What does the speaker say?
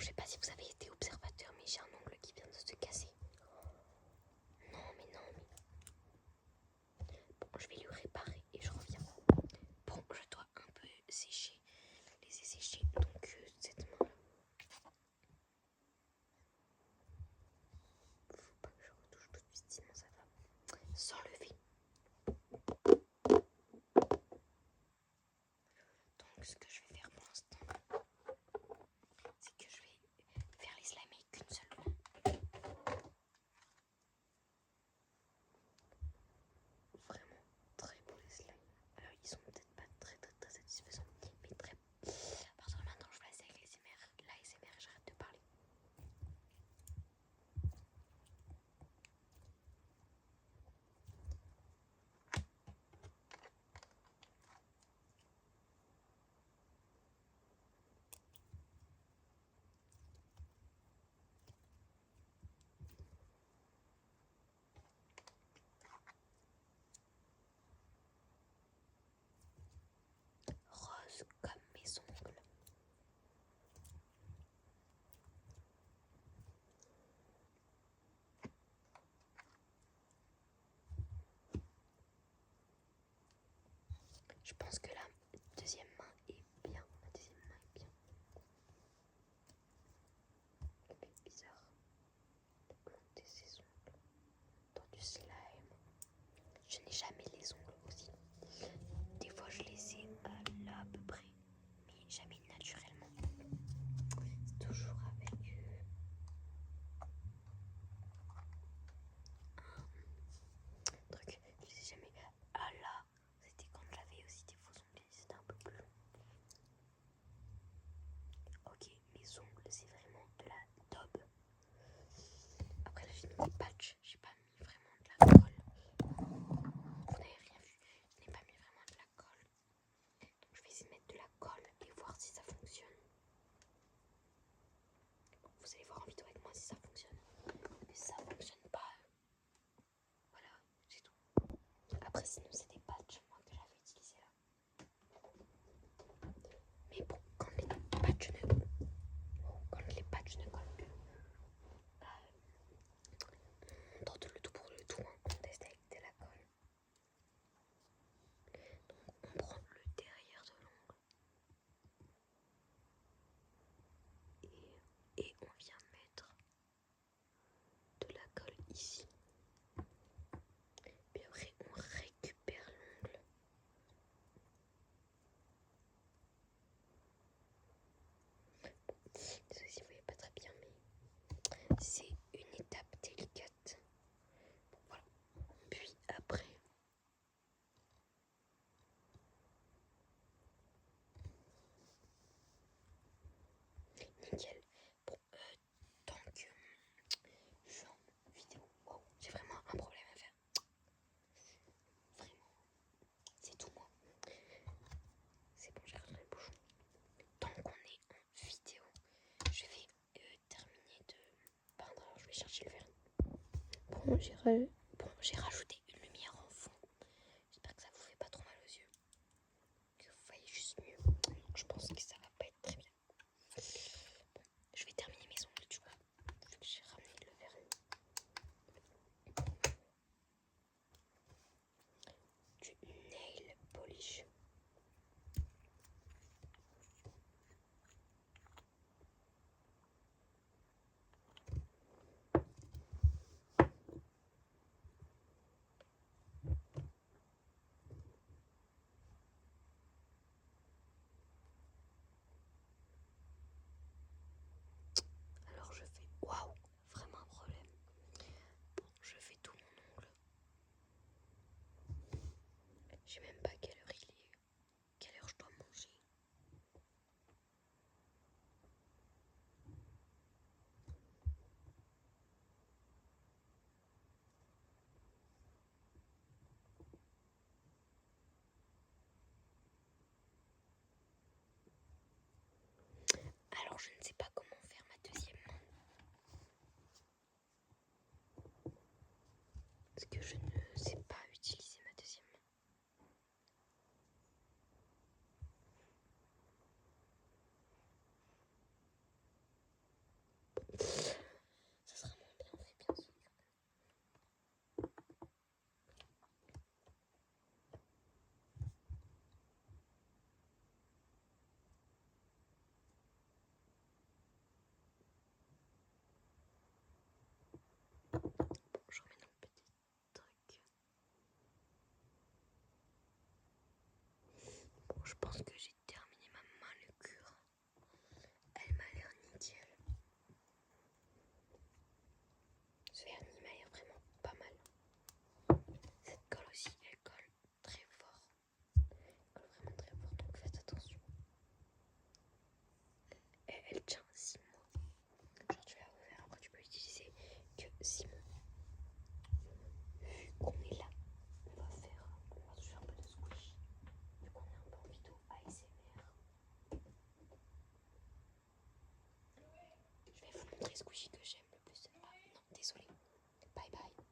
je sais pas si vous avez été observateur, mais j'ai un ongle qui vient de se casser. Non, mais non, mais... Bon, je vais le réparer et je reviens. Bon, je dois un peu sécher, laisser sécher donc cette main-là. Faut pas que je retouche tout de suite, sinon ça va s'enlever. Donc ce que je vais faire pour l'instant, c'est que je vais faire les slimes avec qu'une seule main. Vraiment très beaux les slimes. Alors ils sont peut-être pas très satisfaisants, mais très... À partir de maintenant je vais laisser avec l'ASMR, j'arrête de parler. Rose comme mes ongles. Je pense que la deuxième main est bien. Ma deuxième main est bien. C'est bizarre de planter ses ongles dans du slime. Je n'ai jamais les ongles aussi. Des fois je les ai là à peu près, mais jamais naturellement. C'est toujours avec un truc. Je les ai jamais. Ah là, c'était quand j'avais aussi des faux ongles, c'était un peu plus long. Ok, mes ongles c'est vraiment de la daube. Après là j'ai mis des patchs, j'ai pas mis vraiment de la colle. Vous n'avez rien vu, je n'ai pas mis vraiment de la colle. Donc je vais essayer de mettre de la colle et voir si ça fonctionne. Vous allez voir en vidéo avec moi si ça fonctionne. Mais si ça fonctionne pas, voilà, c'est tout. Après sinon c'est des patchs moi que j'avais utilisés là. Mais bon, quand les patchs ne collent plus, on tente le tout pour le tout, hein. On teste avec de la colle. Donc on prend le derrière de l'ongle et on vient mettre de la colle ici. Puis après on récupère l'ongle. Désolée si vous voyez pas très bien, mais c'est une étape délicate. Bon, voilà. Puis après, nickel. Bon, tant que je suis en vidéo, wow, j'ai vraiment un problème à faire. Vraiment, c'est tout moi. C'est bon, j'ai retrouvé le bouchon. Tant qu'on est en vidéo, je vais terminer de peindre. Alors je vais chercher le vernis. Bon, j'ai rajouté une lumière en fond. J'espère que ça vous fait pas trop mal aux yeux, que vous voyez juste mieux. Je pense que ça va pas être très bien. Bon, je vais terminer mes ongles du coup, vu que j'ai ramené le vernis. Du nail polish. Alors je fais waouh, vraiment un problème. Bon, je fais tout mon ongle. Je sais même pas quelle heure il est, quelle heure je dois manger. Alors je ne sais pas comment faire ma deuxième main. Parce que je ne sais pas utiliser ma deuxième main. vrai squishy que j'aime le plus. Ah non, désolé. Bye bye.